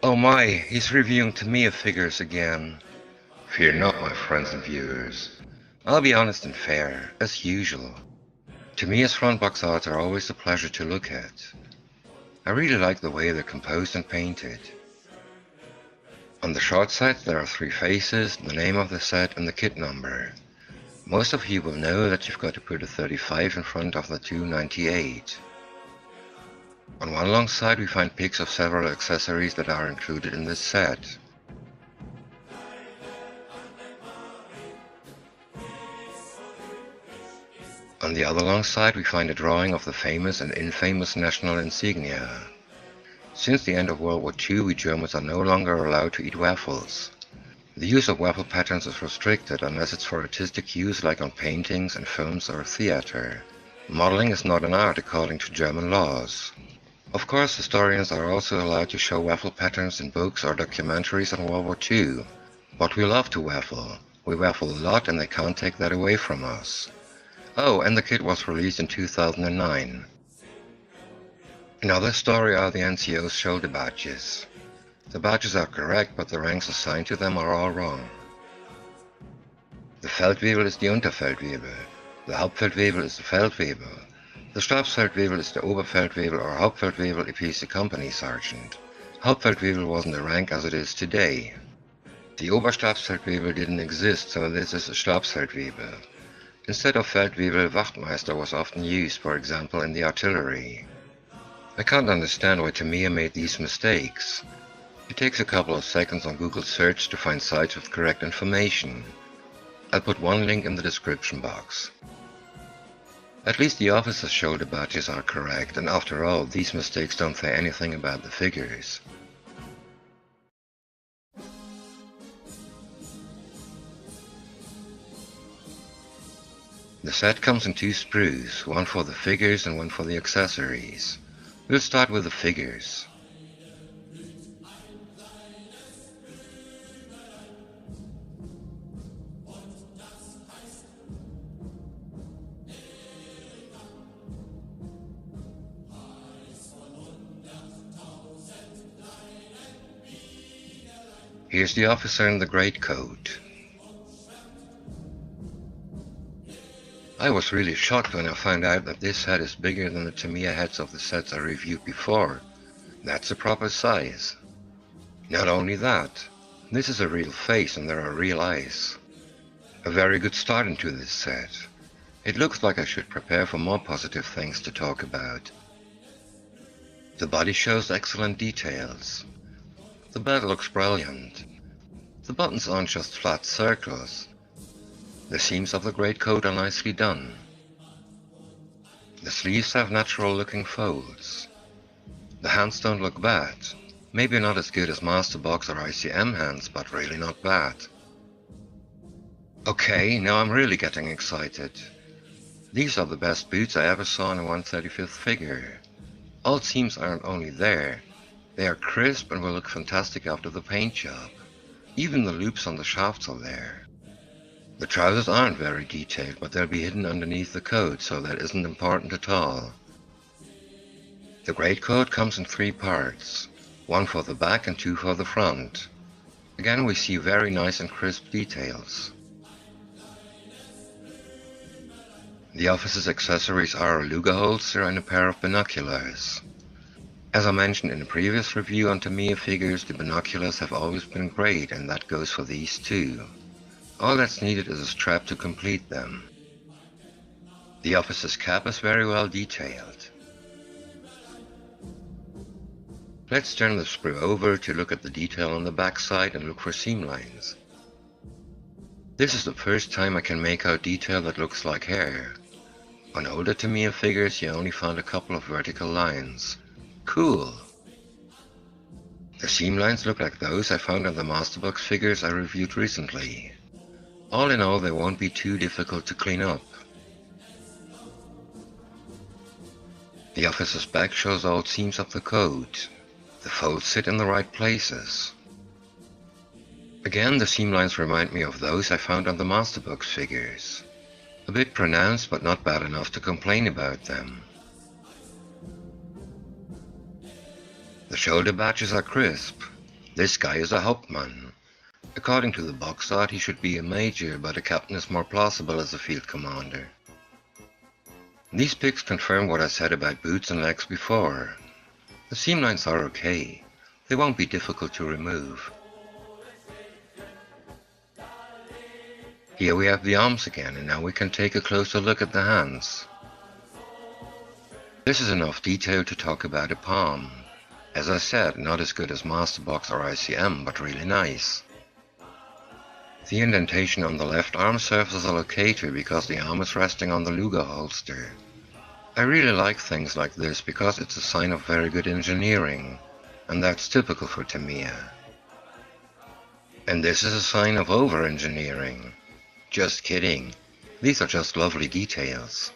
Oh my, he's reviewing Tamiya figures again. Fear not, my friends and viewers. I'll be honest and fair, as usual. Tamiya's front box arts are always a pleasure to look at. I really like the way they're composed and painted. On the short side there are 3 faces, the name of the set and the kit number. Most of you will know that you've got to put a 35 in front of the 298. On one long side we find pics of several accessories that are included in this set. On the other long side we find a drawing of the famous and infamous national insignia. Since the end of World War II, we Germans are no longer allowed to eat waffles. The use of waffle patterns is restricted unless it's for artistic use like on paintings and films or theater. Modeling is not an art according to German laws. Of course, historians are also allowed to show waffle patterns in books or documentaries on World War II. But we love to waffle. We waffle a lot and they can't take that away from us. Oh, and the kit was released in 2009. Another story are the NCO's shoulder badges. The badges are correct, but the ranks assigned to them are all wrong. The Feldwebel is the Unterfeldwebel. The Hauptfeldwebel is the Feldwebel. The Stabsfeldwebel is the Oberfeldwebel or Hauptfeldwebel if he's a company sergeant. Hauptfeldwebel wasn't a rank as it is today. The Oberstabsfeldwebel didn't exist, so this is a Stabsfeldwebel. Instead of Feldwebel, Wachtmeister was often used, for example in the artillery. I can't understand why Tamiya made these mistakes. It takes a couple of seconds on Google search to find sites with correct information. I'll put one link in the description box. At least the officers' shoulder badges are correct, and after all, these mistakes don't say anything about the figures. The set comes in 2 sprues, one for the figures and one for the accessories. We'll start with the figures. Here's the officer in the greatcoat. I was really shocked when I found out that this head is bigger than the Tamiya heads of the sets I reviewed before. That's a proper size. Not only that, this is a real face and there are real eyes. A very good start into this set. It looks like I should prepare for more positive things to talk about. The body shows excellent details. The belt looks brilliant. The buttons aren't just flat circles. The seams of the greatcoat are nicely done. The sleeves have natural-looking folds. The hands don't look bad. Maybe not as good as Masterbox or ICM hands, but really not bad. Okay, now I'm really getting excited. These are the best boots I ever saw in a 1/35th figure. All seams aren't only there, they are crisp and will look fantastic after the paint job. Even the loops on the shafts are there. The trousers aren't very detailed, but they'll be hidden underneath the coat, so that isn't important at all. The greatcoat comes in 3 parts, 1 for the back and 2 for the front. Again we see very nice and crisp details. The officer's accessories are a Luger holster and a pair of binoculars. As I mentioned in a previous review on Tamiya figures, the binoculars have always been great, and that goes for these too. All that's needed is a strap to complete them. The officer's cap is very well detailed. Let's turn the sprue over to look at the detail on the back side and look for seam lines. This is the first time I can make out detail that looks like hair. On older Tamiya figures you only found a couple of vertical lines. Cool! The seam lines look like those I found on the Masterbox figures I reviewed recently. All in all, they won't be too difficult to clean up. The officer's back shows all seams of the coat. The folds sit in the right places. Again, the seam lines remind me of those I found on the Masterbox figures. A bit pronounced, but not bad enough to complain about them. The shoulder badges are crisp. This guy is a Hauptmann. According to the box art, he should be a major, but a captain is more plausible as a field commander. These pics confirm what I said about boots and legs before. The seam lines are okay. They won't be difficult to remove. Here we have the arms again, and now we can take a closer look at the hands. This is enough detail to talk about a palm. As I said, not as good as Masterbox or ICM, but really nice. The indentation on the left arm serves as a locator because the arm is resting on the Luger holster. I really like things like this because it's a sign of very good engineering, and that's typical for Tamiya. And this is a sign of over-engineering. Just kidding. These are just lovely details.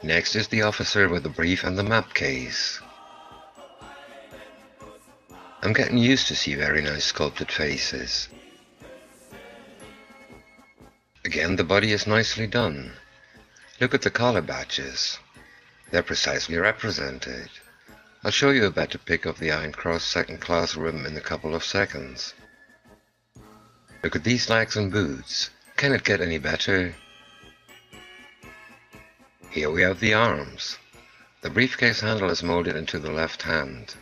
Next is the officer with the brief and the map case. I'm getting used to see very nice sculpted faces. Again, the body is nicely done. Look at the collar badges. They're precisely represented. I'll show you a better pic of the Iron Cross second class ribbon in a couple of seconds. Look at these legs and boots. Can it get any better? Here we have the arms. The briefcase handle is molded into the left hand.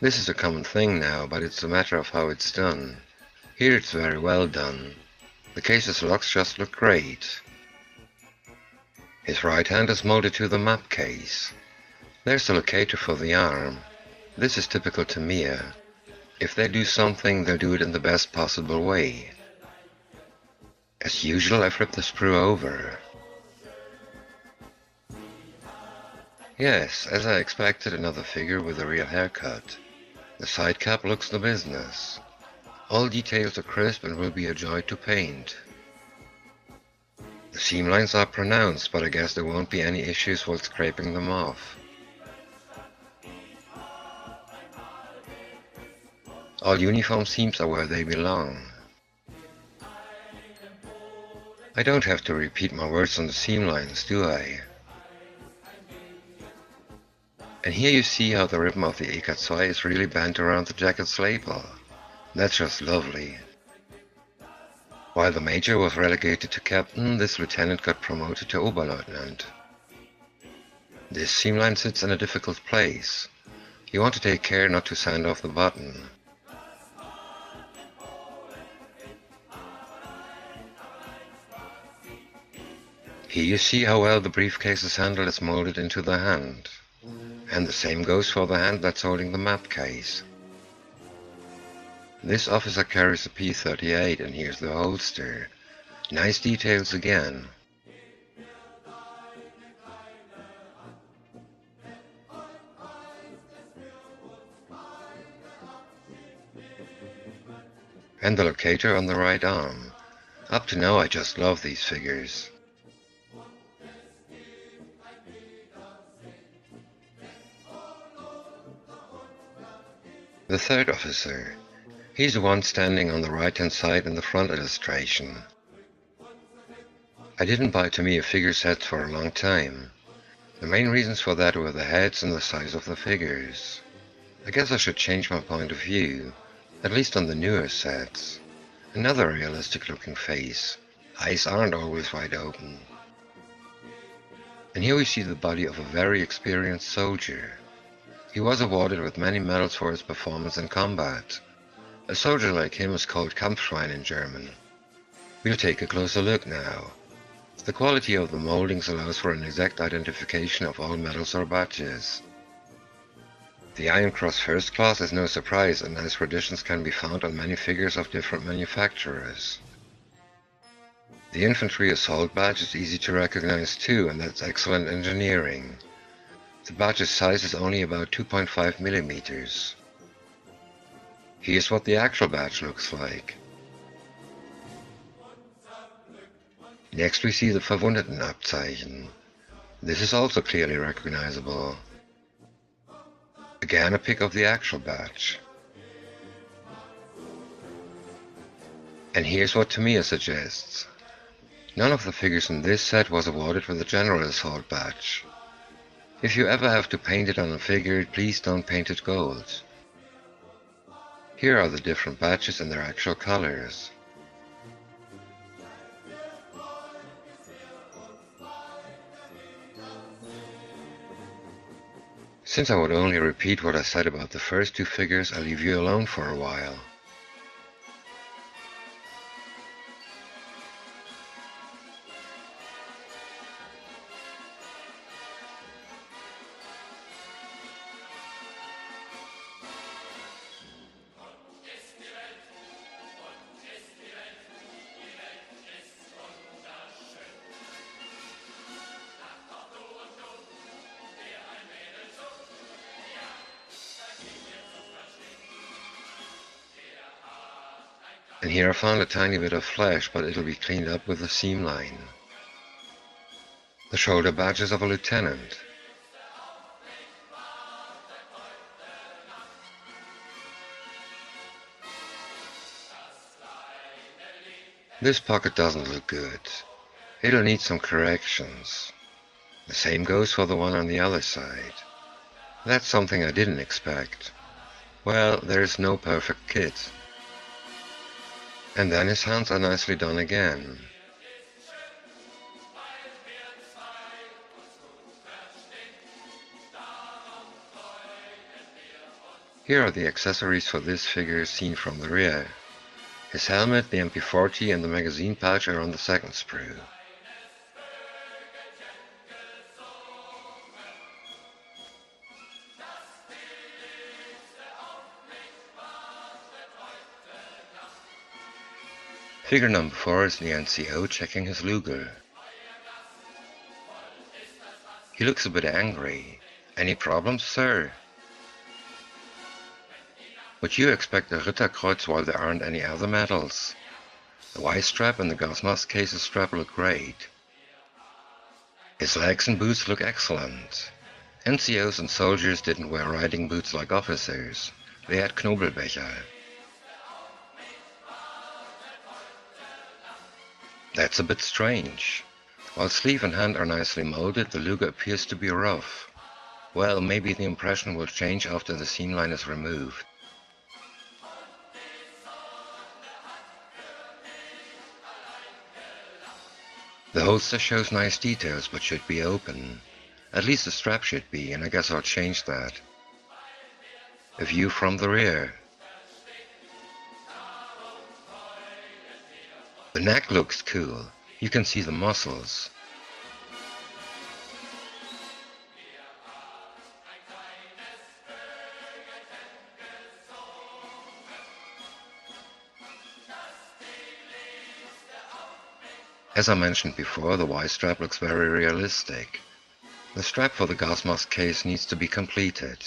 This is a common thing now, but it's a matter of how it's done. Here it's very well done. The case's locks just look great. His right hand is molded to the map case. There's the locator for the arm. This is typical Tamiya. If they do something, they'll do it in the best possible way. As usual, I flip the sprue over. Yes, as I expected, another figure with a real haircut. The side cap looks the business. All details are crisp and will be a joy to paint. The seam lines are pronounced, but I guess there won't be any issues while scraping them off. All uniform seams are where they belong. I don't have to repeat my words on the seam lines, do I? And here you see how the ribbon of the EK2 is really bent around the jacket's lapel. That's just lovely. While the major was relegated to captain, this lieutenant got promoted to Oberleutnant. This seam line sits in a difficult place. You want to take care not to sand off the button. Here you see how well the briefcase's handle is molded into the hand. And the same goes for the hand that's holding the map case. This officer carries a P38 and here's the holster. Nice details again. And the locator on the right arm. Up to now I just love these figures. The third officer. He's the one standing on the right-hand side in the front illustration. I didn't buy Tamiya figure sets for a long time. The main reasons for that were the heads and the size of the figures. I guess I should change my point of view, at least on the newer sets. Another realistic looking face. Eyes aren't always wide open. And here we see the body of a very experienced soldier. He was awarded with many medals for his performance in combat. A soldier like him is called Kampfschwein in German. We'll take a closer look now. The quality of the moldings allows for an exact identification of all medals or badges. The Iron Cross First Class is no surprise, and nice traditions can be found on many figures of different manufacturers. The Infantry Assault badge is easy to recognize too, and that's excellent engineering. The badge's size is only about 2.5 millimeters. Here's what the actual badge looks like. Next we see the Verwundetenabzeichen. This is also clearly recognizable. Again a pic of the actual badge. And here's what Tamiya suggests. None of the figures in this set was awarded with a General Assault badge. If you ever have to paint it on a figure, please don't paint it gold. Here are the different badges in their actual colors. Since I would only repeat what I said about the first two figures, I'll leave you alone for a while. And here I found a tiny bit of flesh, but it'll be cleaned up with a seam line. The shoulder badges of a lieutenant. This pocket doesn't look good. It'll need some corrections. The same goes for the one on the other side. That's something I didn't expect. Well, there's no perfect kit. And then his hands are nicely done again. Here are the accessories for this figure seen from the rear. His helmet, the MP40 and the magazine pouch are on the second sprue. Figure number 4 is the NCO checking his Luger. He looks a bit angry. Any problems, sir? Would you expect a Ritterkreuz while there aren't any other medals? The Y-strap and the gas mask case's strap look great. His legs and boots look excellent. NCOs and soldiers didn't wear riding boots like officers. They had Knobelbecher. That's a bit strange. While sleeve and hand are nicely molded, the Luger appears to be rough. Well, maybe the impression will change after the seam line is removed. The holster shows nice details but should be open. At least the strap should be, and I guess I'll change that. A view from the rear. The neck looks cool. You can see the muscles. As I mentioned before, the Y-strap looks very realistic. The strap for the gas mask case needs to be completed.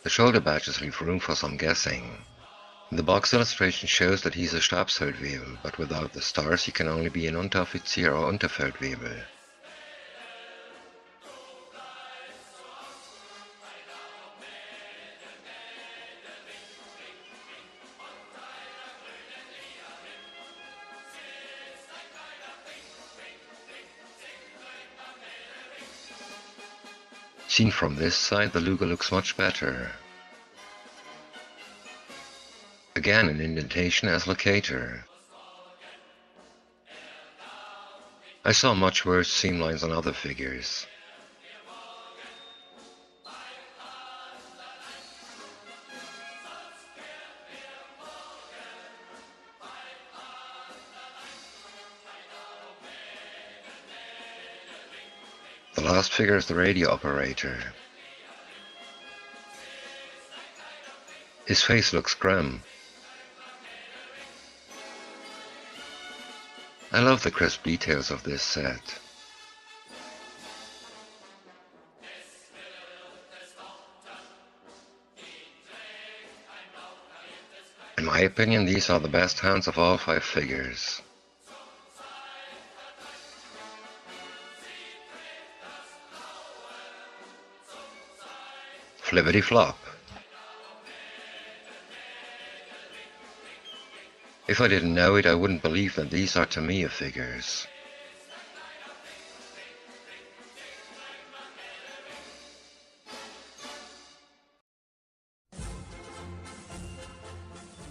The shoulder badges leave room for some guessing. The box illustration shows that he's a Stabsfeldwebel, but without the stars he can only be an Unteroffizier or Unterfeldwebel. Seen from this side, the Luger looks much better. Again an indentation as locator. I saw much worse seam lines on other figures. The last figure is the radio operator. His face looks grim. I love the crisp details of this set. In my opinion, these are the best hands of all 5 figures. Flippity flop. If I didn't know it, I wouldn't believe that these are Tamiya figures.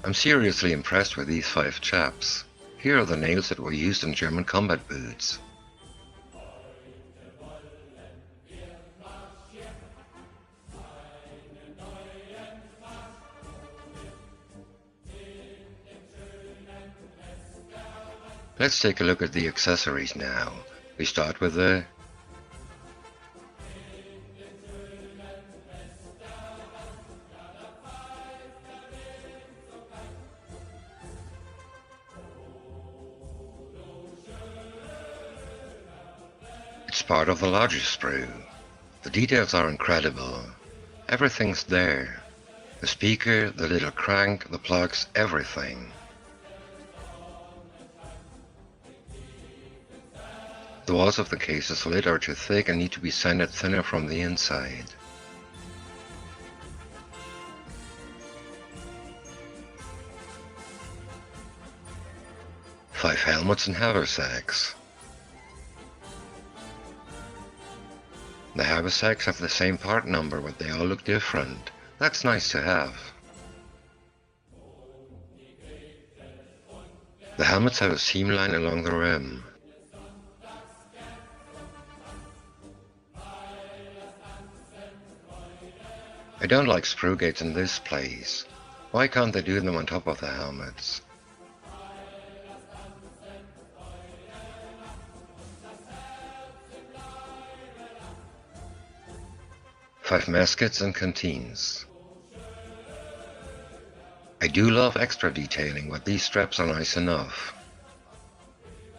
I'm seriously impressed with these 5 chaps. Here are the nails that were used in German combat boots. Let's take a look at the accessories now. We start with the It's part of the largest sprue. The details are incredible. Everything's there. The speaker, the little crank, the plugs, everything. The walls of the case's lid are too thick and need to be sanded thinner from the inside. Five helmets and haversacks. The haversacks have the same part number, but they all look different. That's nice to have. The helmets have a seam line along the rim. I don't like sprue gates in this place. Why can't they do them on top of the helmets? Five muskets and canteens. I do love extra detailing, but these straps are nice enough.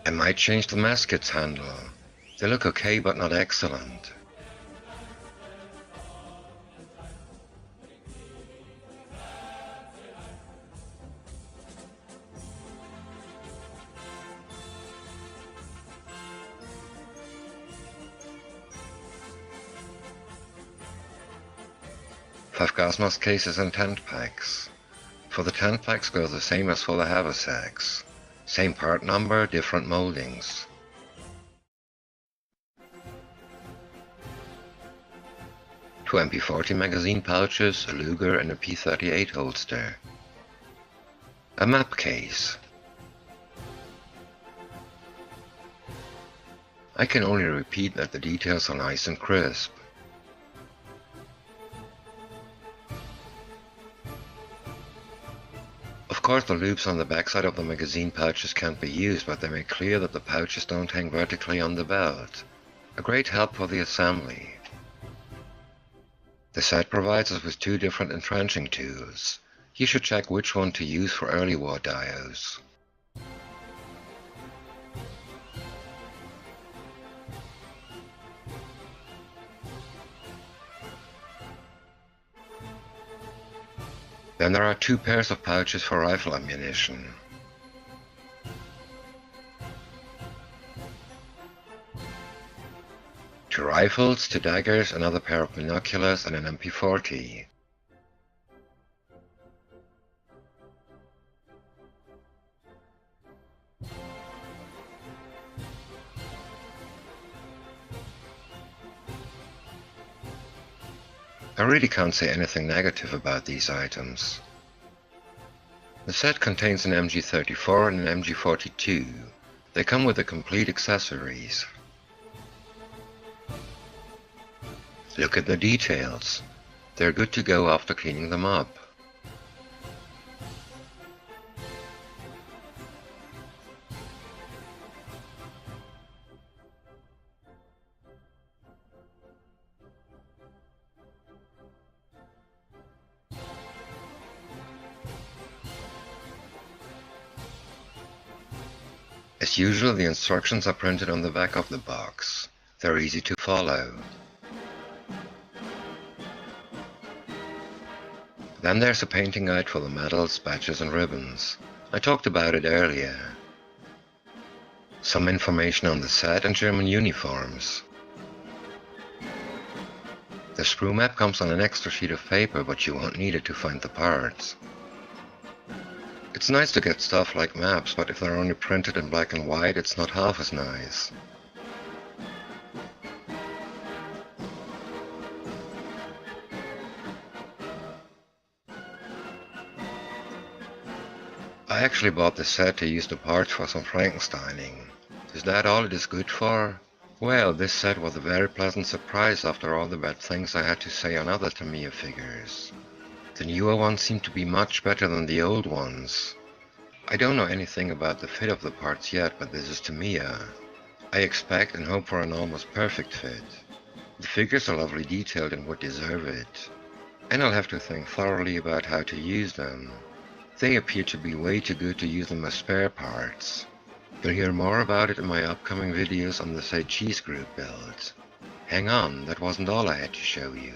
I might change the musket's handle. They look okay, but not excellent. Five gas mask cases and tent packs. For the tent packs go the same as for the haversacks. Same part number, different moldings. Two MP40 magazine pouches, a Luger and a P38 holster. A map case. I can only repeat that the details are nice and crisp. Of course, the loops on the backside of the magazine pouches can't be used, but they make clear that the pouches don't hang vertically on the belt. A great help for the assembly. The set provides us with 2 different entrenching tools. You should check which one to use for early war dios. Then there are 2 pairs of pouches for rifle ammunition. Two rifles, 2 daggers, another pair of binoculars, and an MP40. I really can't say anything negative about these items. The set contains an MG34 and an MG42. They come with the complete accessories. Look at the details. They're good to go after cleaning them up. As usual, the instructions are printed on the back of the box. They're easy to follow. Then there's a painting guide for the medals, badges and ribbons. I talked about it earlier. Some information on the set and German uniforms. The sprue map comes on an extra sheet of paper, but you won't need it to find the parts. It's nice to get stuff like maps, but if they're only printed in black and white, it's not half as nice. I actually bought this set to use the parts for some Frankensteining. Is that all it is good for? Well, this set was a very pleasant surprise after all the bad things I had to say on other Tamiya figures. The newer ones seem to be much better than the old ones. I don't know anything about the fit of the parts yet, but this is Tamiya. I expect and hope for an almost perfect fit. The figures are lovely detailed and would deserve it. And I'll have to think thoroughly about how to use them. They appear to be way too good to use them as spare parts. You'll hear more about it in my upcoming videos on the Say Cheese Group build. Hang on, that wasn't all I had to show you.